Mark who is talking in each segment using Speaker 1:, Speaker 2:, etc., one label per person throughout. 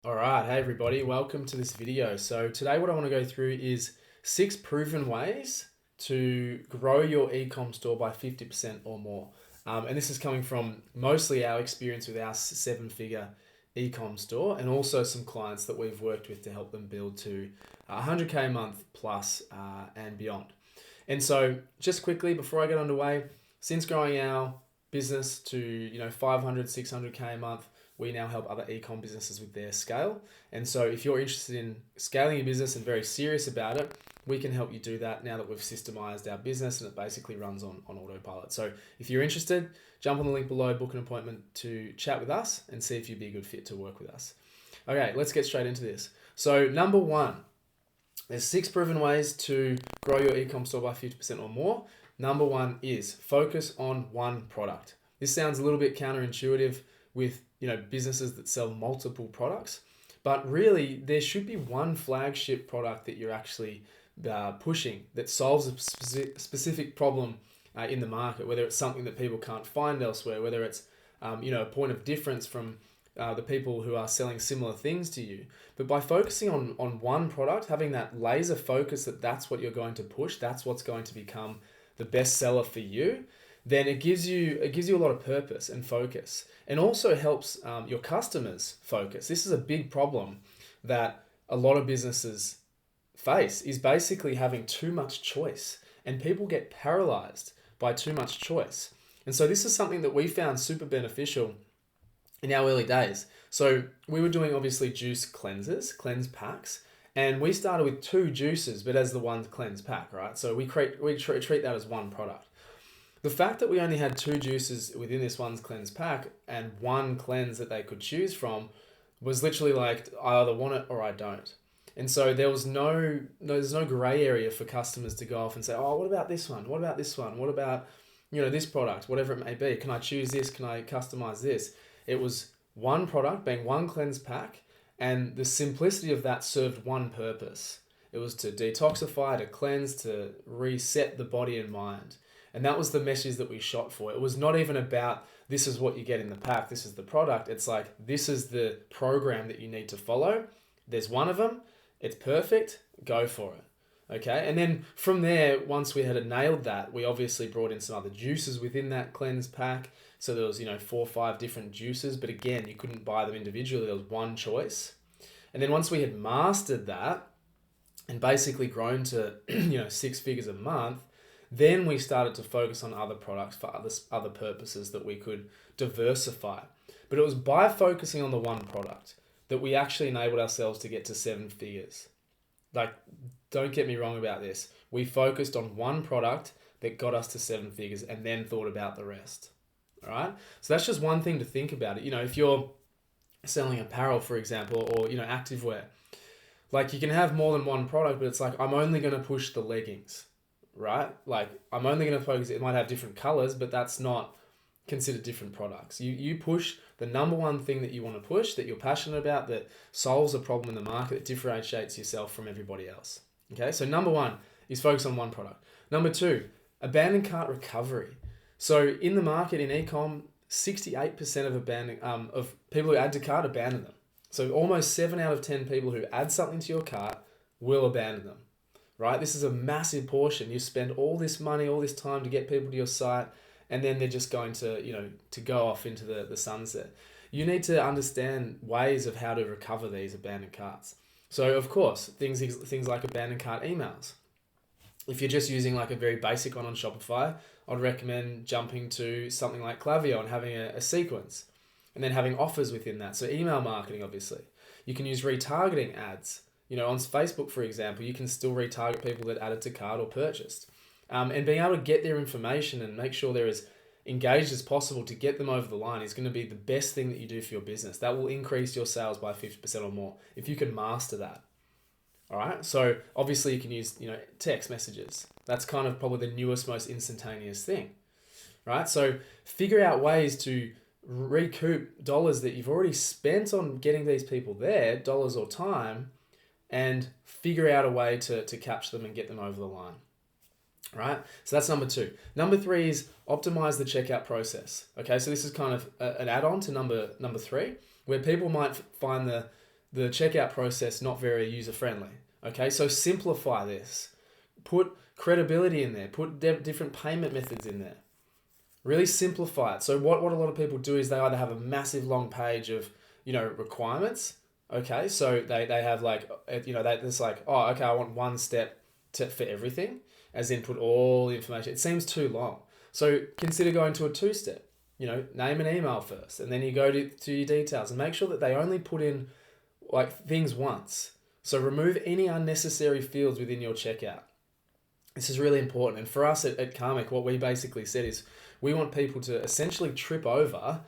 Speaker 1: All right, hey everybody, welcome to this video. So today what I want to go through is 6 proven ways to grow your ecom store by 50% or more. And this is coming from mostly our experience with our 7-figure ecom store and also some clients that we've worked with to help them build to 100K a month plus and beyond. And so just quickly before I get underway, since growing our business to 500, 600K a month, we now help other ecom businesses with their scale. And so if you're interested in scaling your business and very serious about it, we can help you do that now that we've systemized our business and it basically runs on autopilot. So if you're interested, jump on the link below, book an appointment to chat with us and see if you'd be a good fit to work with us. Okay, let's get straight into this. So number 1, there's 6 proven ways to grow your ecom store by 50% or more. Number 1 is focus on one product. This sounds a little bit counterintuitive with businesses that sell multiple products, but really there should be one flagship product that you're actually pushing that solves a specific problem in the market, whether it's something that people can't find elsewhere, whether it's a point of difference from the people who are selling similar things to you. But by focusing on one product, having that laser focus that's what you're going to push, that's what's going to become the best seller for you, then it gives you a lot of purpose and focus, and also helps your customers focus. This is a big problem that a lot of businesses face, is basically having too much choice, and people get paralyzed by too much choice. And so this is something that we found super beneficial in our early days. So we were doing obviously juice cleanse packs, and we started with 2 juices, but as the one cleanse pack, right? So we treat that as one product. The fact that we only had 2 juices within this one's cleanse pack and one cleanse that they could choose from was literally like, I either want it or I don't. And so there's no gray area for customers to go off and say, oh, what about this one? What about this one? What about, this product, whatever it may be? Can I choose this? Can I customize this? It was one product being one cleanse pack, and the simplicity of that served one purpose. It was to detoxify, to cleanse, to reset the body and mind. And that was the message that we shot for. It was not even about, this is what you get in the pack, this is the product. It's like, this is the program that you need to follow. There's one of them. It's perfect. Go for it. Okay. And then from there, once we had nailed that, we obviously brought in some other juices within that cleanse pack. So there was, 4 or 5 different juices, but again, you couldn't buy them individually. There was one choice. And then once we had mastered that and basically grown to, 6 figures a month, then we started to focus on other products for other purposes that we could diversify. But it was by focusing on the one product that we actually enabled ourselves to get to 7 figures. Like, don't get me wrong about this. We focused on one product that got us to 7 figures and then thought about the rest. All right? So that's just one thing to think about it. If you're selling apparel, for example, or, activewear, like you can have more than one product, but it's like, I'm only going to push the leggings. Right? Like, I'm only going to focus, it might have different colors, but that's not considered different products. You push the number one thing that you want to push, that you're passionate about, that solves a problem in the market, that differentiates yourself from everybody else. Okay, so number 1 is focus on one product. Number 2, abandoned cart recovery. So in the market, in ecom, 68% of people who add to cart abandon them. So almost 7 out of 10 people who add something to your cart will abandon them. Right? This is a massive portion. You spend all this money, all this time to get people to your site, and then they're just going to, to go off into the sunset. You need to understand ways of how to recover these abandoned carts. So of course, things like abandoned cart emails. If you're just using like a very basic one on Shopify, I'd recommend jumping to something like Klaviyo and having a sequence, and then having offers within that. So email marketing, obviously. You can use retargeting ads. On Facebook, for example, you can still retarget people that added to cart or purchased. And being able to get their information and make sure they're as engaged as possible to get them over the line is going to be the best thing that you do for your business. That will increase your sales by 50% or more if you can master that. All right. So obviously you can use, text messages. That's kind of probably the newest, most instantaneous thing. Right. So figure out ways to recoup dollars that you've already spent on getting these people there, dollars or time, and figure out a way to capture them and get them over the line. Right? So that's number 2. Number 3 is optimize the checkout process. Okay, so this is kind of an add-on to number 3, where people might find the checkout process not very user-friendly. Okay, so simplify this. Put credibility in there. Put different payment methods in there. Really simplify it. So what a lot of people do is they either have a massive long page of, requirements. Okay, so they have like, it's like, oh, okay, I want one step for everything, as in put all the information. It seems too long. So consider going to a 2-step. Name an email first, and then you go to your details and make sure that they only put in like things once. So remove any unnecessary fields within your checkout. This is really important. And for us at Karmic, what we basically said is we want people to essentially trip over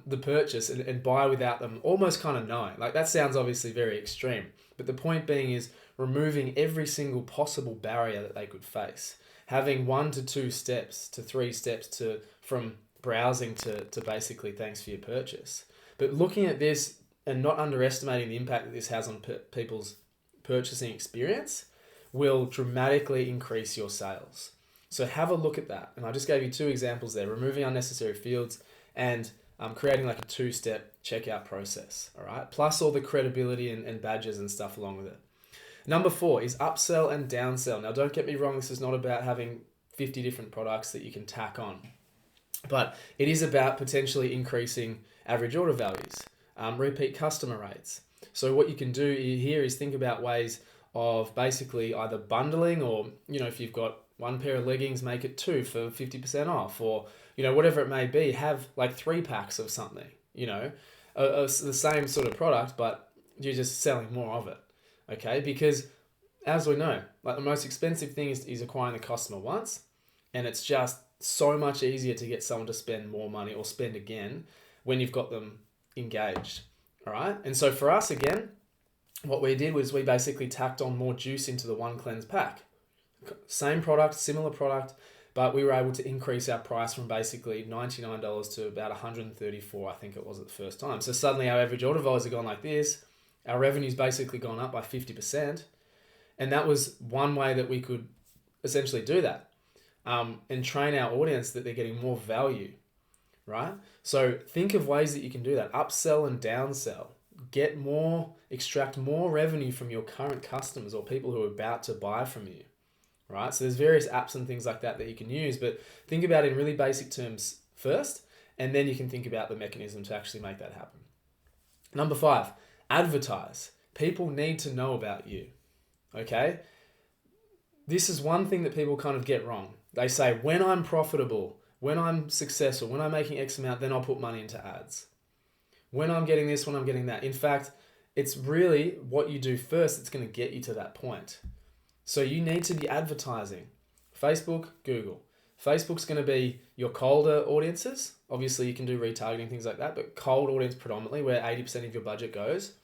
Speaker 1: the purchase and buy without them almost kind of knowing. Like that sounds obviously very extreme, but the point being is removing every single possible barrier that they could face. Having 1 to 2 steps to 3 steps from browsing to basically thanks for your purchase. But looking at this and not underestimating the impact that this has on people's purchasing experience will dramatically increase your sales. So have a look at that. And I just gave you 2 examples there, removing unnecessary fields and creating like a 2-step checkout process, all right? Plus all the credibility and badges and stuff along with it. Number 4 is upsell and downsell. Now, don't get me wrong. This is not about having 50 different products that you can tack on, but it is about potentially increasing average order values, repeat customer rates. So what you can do here is think about ways of basically either bundling or, if you've got 1 pair of leggings, make it 2 for 50% off, or, whatever it may be, have like 3 packs of something, the same sort of product, but you're just selling more of it. Okay. Because as we know, like the most expensive thing is acquiring the customer once. And it's just so much easier to get someone to spend more money or spend again when you've got them engaged. All right. And so for us, again, what we did was we basically tacked on more juice into the 1 cleanse pack. Same product, similar product, but we were able to increase our price from basically $99 to about $134, I think it was at the first time. So suddenly our average order values have gone like this. Our revenue's basically gone up by 50%. And that was one way that we could essentially do that. And train our audience that they're getting more value, right? So think of ways that you can do that. Upsell and downsell. Extract more revenue from your current customers or people who are about to buy from you, right? So there's various apps and things like that you can use, but think about it in really basic terms first, and then you can think about the mechanism to actually make that happen. Number 5, advertise. People need to know about you, okay? This is one thing that people kind of get wrong. They say, when I'm profitable, when I'm successful, when I'm making X amount, then I'll put money into ads. When I'm getting this, when I'm getting that. In fact, it's really what you do first that's going to get you to that point. So you need to be advertising. Facebook, Google. Facebook's going to be your colder audiences. Obviously, you can do retargeting, things like that, but cold audience predominantly, where 80% of your budget goes.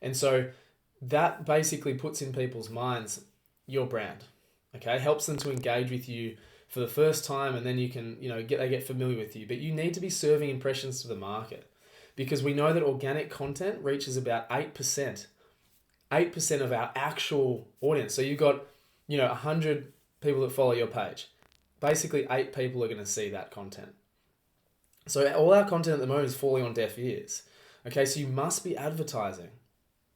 Speaker 1: And so that basically puts in people's minds your brand, okay? Helps them to engage with you for the first time, and then you can, they get familiar with you. But you need to be serving impressions to the market, because we know that organic content reaches about 8% of our actual audience. So you've got, 100 people that follow your page. Basically, 8 people are going to see that content. So all our content at the moment is falling on deaf ears. Okay, so you must be advertising.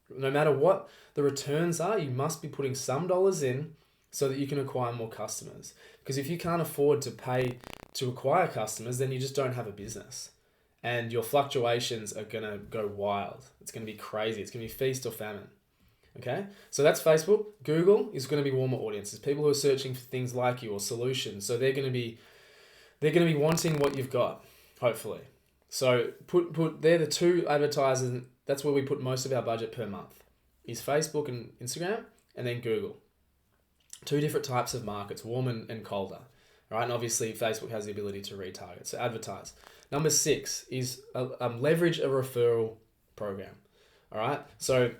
Speaker 1: No matter what the returns are, you must be putting some dollars in so that you can acquire more customers. Because if you can't afford to pay to acquire customers, then you just don't have a business. And your fluctuations are going to go wild. It's going to be crazy. It's going to be feast or famine. Okay? So that's Facebook. Google is going to be warmer audiences, people who are searching for things like you or solutions. So they're going to be wanting what you've got, hopefully. So they're the 2 advertisers. That's where we put most of our budget per month, is Facebook and Instagram, and then Google. 2 different types of markets, warm and colder. Right? And obviously Facebook has the ability to retarget. So advertise. Number 6 is leverage a referral program. All right. So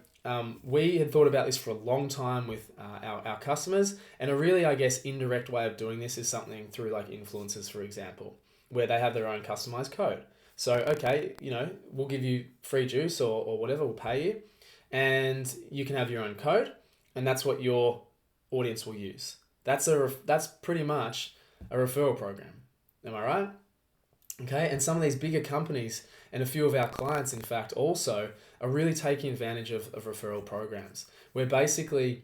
Speaker 1: we had thought about this for a long time with our customers, and a really, I guess, indirect way of doing this is something through like influencers, for example, where they have their own customized code. So, okay, we'll give you free juice or whatever, we'll pay you, and you can have your own code, and that's what your audience will use. That's pretty much a referral program. Am I right? Okay, and some of these bigger companies and a few of our clients, in fact, also are really taking advantage of referral programs where basically,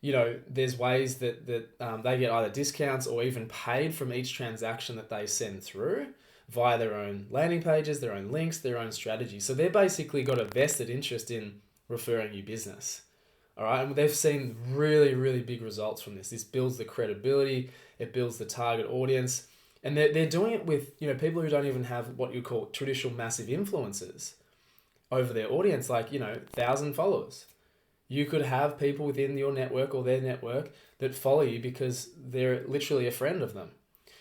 Speaker 1: there's ways that they get either discounts or even paid from each transaction that they send through via their own landing pages, their own links, their own strategy. So they're basically got a vested interest in referring you business. All right, and they've seen really, really big results from this. This builds the credibility, it builds the target audience, and they're doing it with people who don't even have what you call traditional massive influencers over their audience, like 1,000 followers. You could have people within your network or their network that follow you because they're literally a friend of them.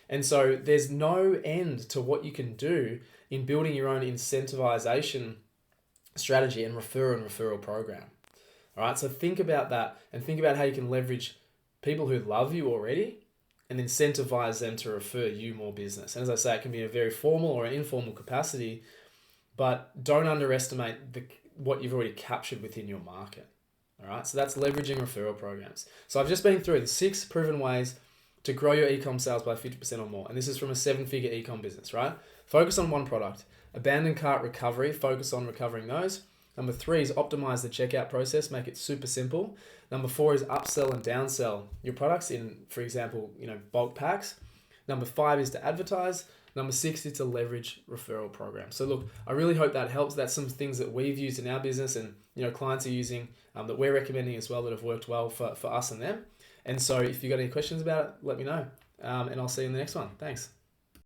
Speaker 1: And so there's no end to what you can do in building your own incentivization strategy and referral program. All right, so think about that and think about how you can leverage people who love you already and incentivize them to refer you more business. And as I say, it can be a very formal or an informal capacity, but don't underestimate what you've already captured within your market. All right, so that's leveraging referral programs. So I've just been through the 6 proven ways to grow your ecom sales by 50% or more. And this is from a 7-figure ecom business, right? Focus on one product. Abandoned cart recovery, focus on recovering those. Number 3 is optimize the checkout process, make it super simple. Number 4 is upsell and downsell your products in, for example, bulk packs. Number 5 is to advertise. Number 6 is to leverage referral programs. So look, I really hope that helps. That's some things that we've used in our business and clients are using that we're recommending as well that have worked well for us and them. And so if you've got any questions about it, let me know. And I'll see you in the next one. Thanks.